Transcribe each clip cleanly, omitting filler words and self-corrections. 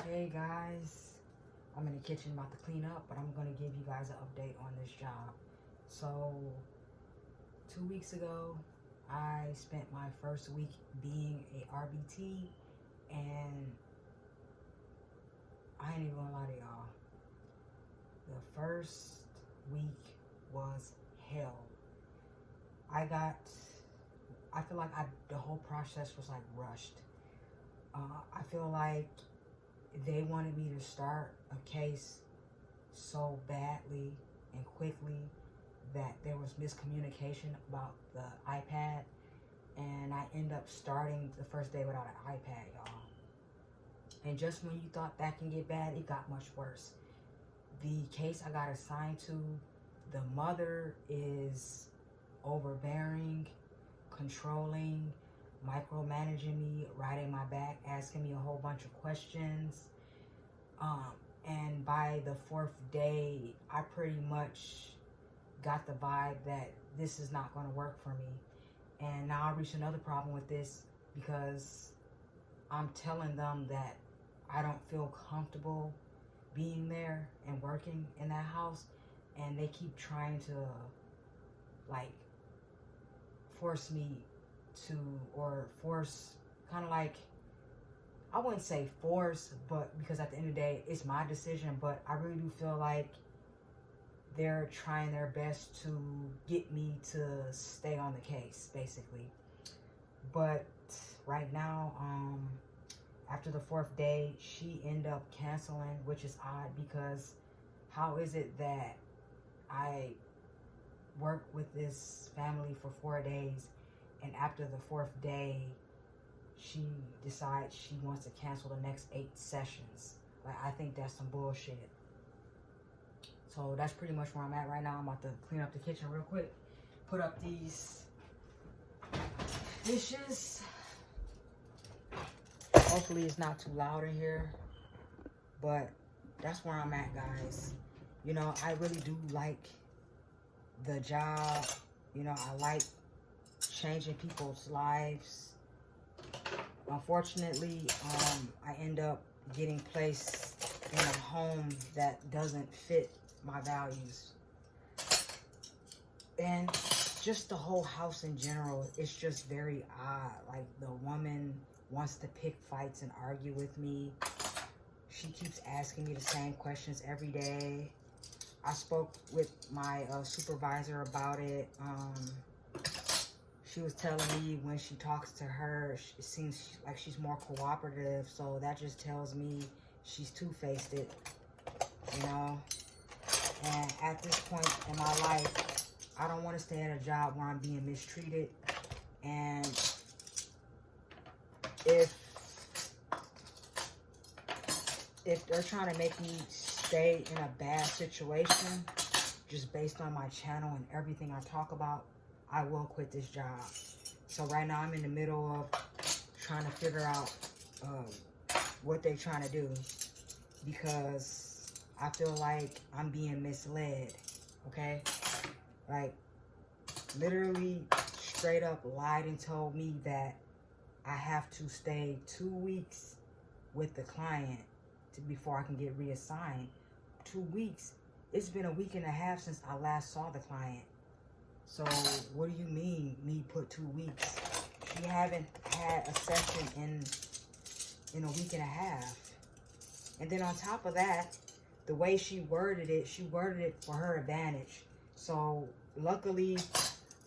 Hey guys, I'm in the kitchen about to clean up, but I'm gonna give you guys an update on this job. So, 2 weeks ago, I spent my first week being a RBT, and I ain't even gonna lie to y'all. The first week was hell. I feel like the whole process was like rushed. I feel like they wanted me to start a case so badly and quickly that there was miscommunication about the iPad, and I end up starting the first day without an iPad, y'all. And just when you thought that can get bad, it got much worse. The case I got assigned to, the mother is overbearing, controlling, micromanaging me, riding my back, asking me a whole bunch of questions. And by the fourth day, I pretty much got the vibe that this is not going to work for me. And now I reached another problem with this because I'm telling them that I don't feel comfortable being there and working in that house, and they keep trying to like force me to, or force, kind of like, I wouldn't say force, but because at the end of the day, it's my decision, but I really do feel like they're trying their best to get me to stay on the case, basically. But right now, after the fourth day, she ended up canceling, which is odd because how is it that I work with this family for 4 days, and after the fourth day, she decides she wants to cancel the next 8 sessions? Like, I think that's some bullshit. So that's pretty much where I'm at right now. I'm about to clean up the kitchen real quick, put up these dishes. Hopefully it's not too loud in here, but that's where I'm at, guys. You know, I really do like the job. You know, I like changing people's lives. Unfortunately, I end up getting placed in a home that doesn't fit my values. And just the whole house in general, it's just very odd. Like, the woman wants to pick fights and argue with me. She keeps asking me the same questions every day. I spoke with my supervisor about it. She was telling me when she talks to her, it seems like she's more cooperative. So that just tells me she's two-faced it, you know? And at this point in my life, I don't want to stay at a job where I'm being mistreated. And if they're trying to make me stay in a bad situation just based on my channel and everything I talk about, I will quit this job. So right now I'm in the middle of trying to figure out what they're trying to do, because I feel like I'm being misled, okay? Like, literally straight up lied and told me that I have to stay 2 weeks with the client before I can get reassigned. 2 weeks? It's been a week and a half since I last saw the client. So what do you mean me put 2 weeks? She haven't had a session in a week and a half. And then on top of that, the way she worded it for her advantage. So luckily,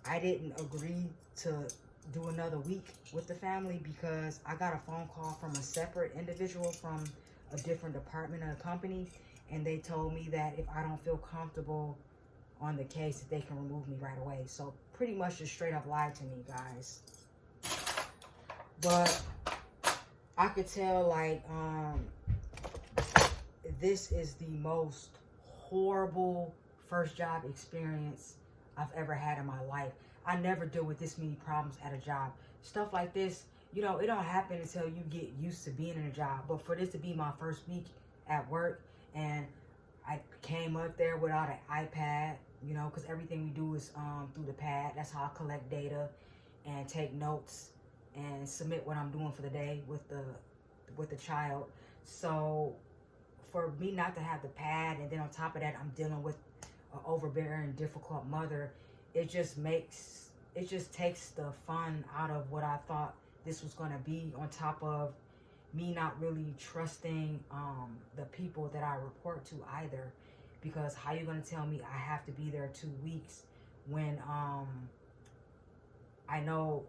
I didn't agree to do another week with the family because I got a phone call from a separate individual from a different department of the company, and they told me that if I don't feel comfortable on the case, that they can remove me right away. So pretty much just straight up lied to me, guys. But I could tell, like, this is the most horrible first job experience I've ever had in my life. I never deal with this many problems at a job. Stuff like this, you know, it don't happen until you get used to being in a job. But for this to be my first week at work, and I came up there without an iPad, you know, because everything we do is through the pad. That's how I collect data and take notes and submit what I'm doing for the day with the with the child. So for me not to have the pad, and then on top of that, I'm dealing with an overbearing, difficult mother, it just takes the fun out of what I thought this was going to be, on top of me not really trusting the people that I report to either. Because how you going to tell me I have to be there 2 weeks when I know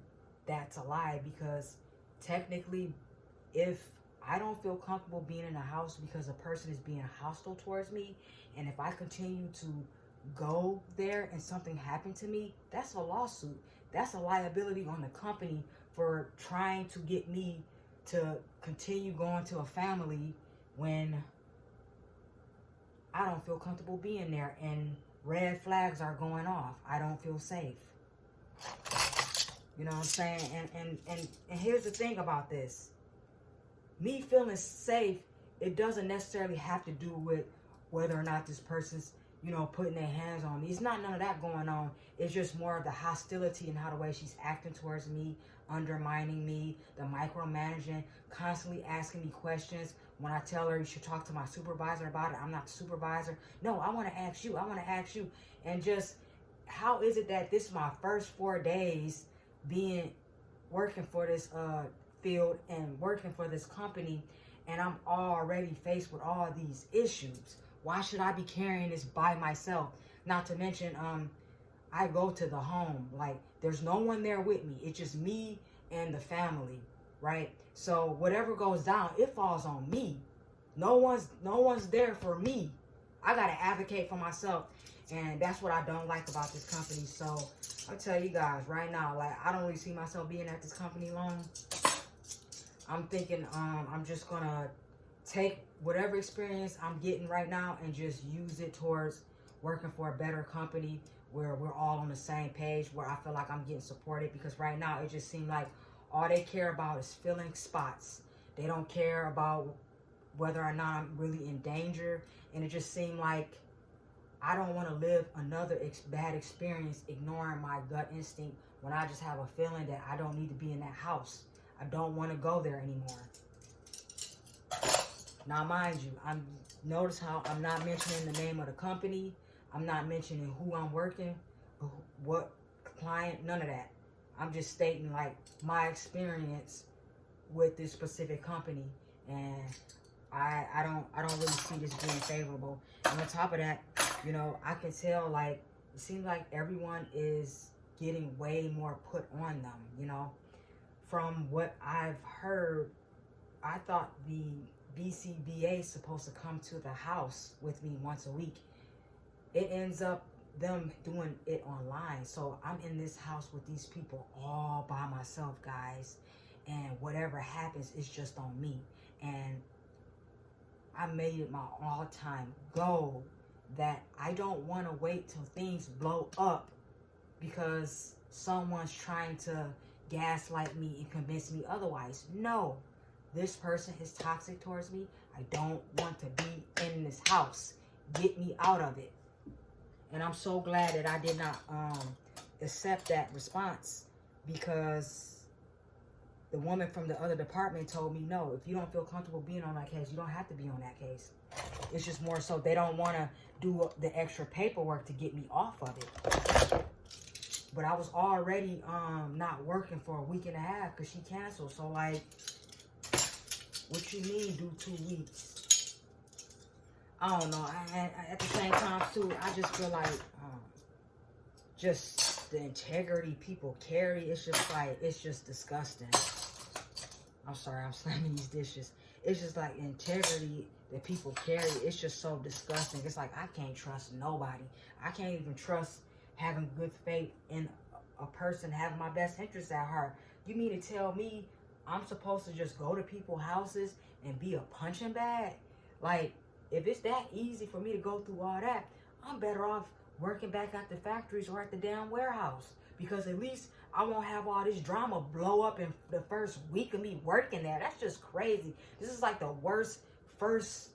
that's a lie? Because technically, if I don't feel comfortable being in a house because a person is being hostile towards me, and if I continue to go there and something happened to me, that's a lawsuit. That's a liability on the company for trying to get me to continue going to a family when I don't feel comfortable being there and red flags are going off. I don't feel safe. You know what I'm saying? And here's the thing about this. Me feeling safe, it doesn't necessarily have to do with whether or not this person's, you know, putting their hands on me. It's not none of that going on. It's just more of the hostility and how the way she's acting towards me, undermining me, the micromanaging, constantly asking me questions. When I tell her you should talk to my supervisor about it, I'm not the supervisor. No, I want to ask you. I want to ask you. And just, how is it that this is my first 4 days working for this field and working for this company, and I'm already faced with all these issues? Why should I be carrying this by myself? Not to mention, I go to the home. Like, there's no one there with me. It's just me and the family, right? So whatever goes down, it falls on me. No one's there for me. I gotta advocate for myself, and that's what I don't like about this company. So I'll tell you guys right now, like, I don't really see myself being at this company long. I'm thinking I'm just gonna take whatever experience I'm getting right now and just use it towards working for a better company where we're all on the same page, where I feel like I'm getting supported. Because right now it just seems like all they care about is filling spots. They don't care about whether or not I'm really in danger. And it just seemed like I don't want to live another bad experience ignoring my gut instinct when I just have a feeling that I don't need to be in that house. I don't want to go there anymore. Now, mind you, notice how I'm not mentioning the name of the company. I'm not mentioning who I'm working, what client, none of that. I'm just stating, like, my experience with this specific company, and I don't really see this being favorable. And on top of that, you know, I can tell, like, it seems like everyone is getting way more put on them, you know. From what I've heard, I thought the BCBA is supposed to come to the house with me once a week. It ends up them doing it online. So I'm in this house with these people all by myself, guys. And whatever happens, it's just on me. And I made it my all-time goal that I don't want to wait till things blow up because someone's trying to gaslight me and convince me otherwise. No, this person is toxic towards me. I don't want to be in this house. Get me out of it. And I'm so glad that I did not accept that response, because the woman from the other department told me, no, if you don't feel comfortable being on that case, you don't have to be on that case. It's just more so they don't want to do the extra paperwork to get me off of it. But I was already not working for a week and a half because she canceled. So, like, what you mean do 2 weeks? I don't know. At the same time, too, I just feel like just the integrity people carry. It's just like, it's just disgusting. I'm sorry, I'm slamming these dishes. It's just like integrity that people carry. It's just so disgusting. It's like, I can't trust nobody. I can't even trust having good faith in a person having my best interests at heart. You mean to tell me I'm supposed to just go to people's houses and be a punching bag? Like, if it's that easy for me to go through all that, I'm better off working back at the factories or at the damn warehouse. Because at least I won't have all this drama blow up in the first week of me working there. That's just crazy. This is like the worst first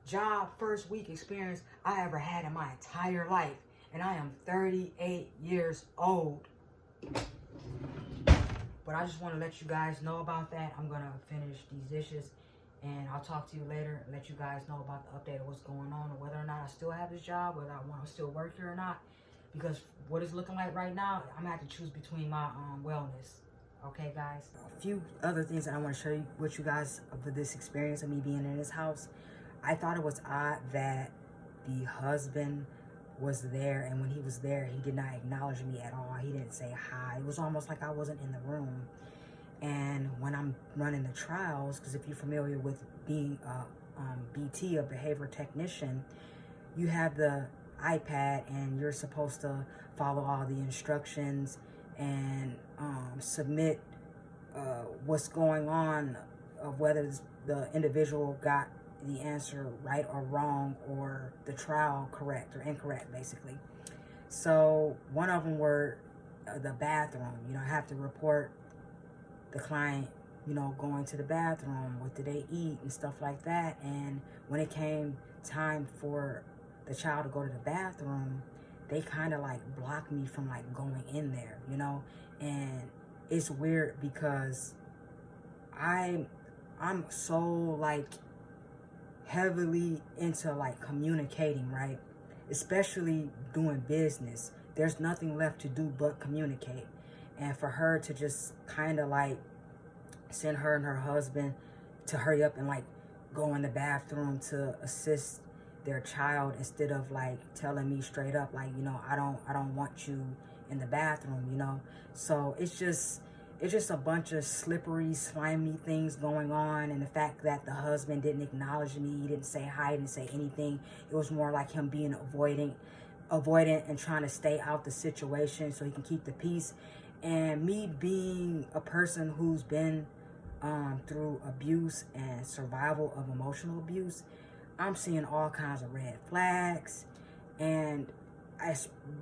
job, first week experience I ever had in my entire life. And I am 38 years old. But I just want to let you guys know about that. I'm going to finish these dishes And I'll talk to you later and let you guys know about the update of what's going on, and whether or not I still have this job, whether I want to still work here or not. Because what it's looking like right now, I'm going to have to choose between my wellness. Okay, guys? A few other things that I want to share with you guys of this experience of me being in this house. I thought it was odd that the husband was there, and when he was there, he did not acknowledge me at all. He didn't say hi. It was almost like I wasn't in the room. And when I'm running the trials, because if you're familiar with being a BT, a behavior technician, you have the iPad and you're supposed to follow all the instructions and submit what's going on, of whether the individual got the answer right or wrong, or the trial correct or incorrect, basically. So one of them were the bathroom. You know, I have to report the client, you know, going to the bathroom, what did they eat and stuff like that. And when it came time for the child to go to the bathroom, they kind of like blocked me from like going in there, you know. And it's weird because I'm so like heavily into like communicating, right? Especially doing business. There's nothing left to do but communicate. And for her to just kind of like send her and her husband to hurry up and like go in the bathroom to assist their child, instead of like telling me straight up, like, you know, I don't want you in the bathroom, you know. So it's just a bunch of slippery, slimy things going on. And the fact that the husband didn't acknowledge me, he didn't say hi, didn't say anything. It was more like him being avoidant and trying to stay out the situation so he can keep the peace. And me being a person who's been through abuse and survival of emotional abuse, I'm seeing all kinds of red flags. And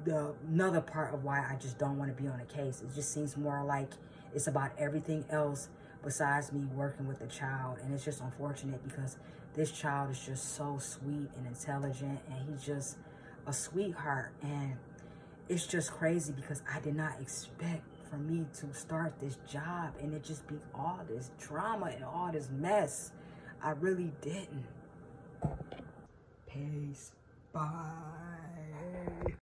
another part of why I just don't want to be on a case, it just seems more like it's about everything else besides me working with the child. And it's just unfortunate because this child is just so sweet and intelligent, and he's just a sweetheart. And it's just crazy because I did not expect for me to start this job and it just be all this drama and all this mess. I really didn't. Peace. Bye.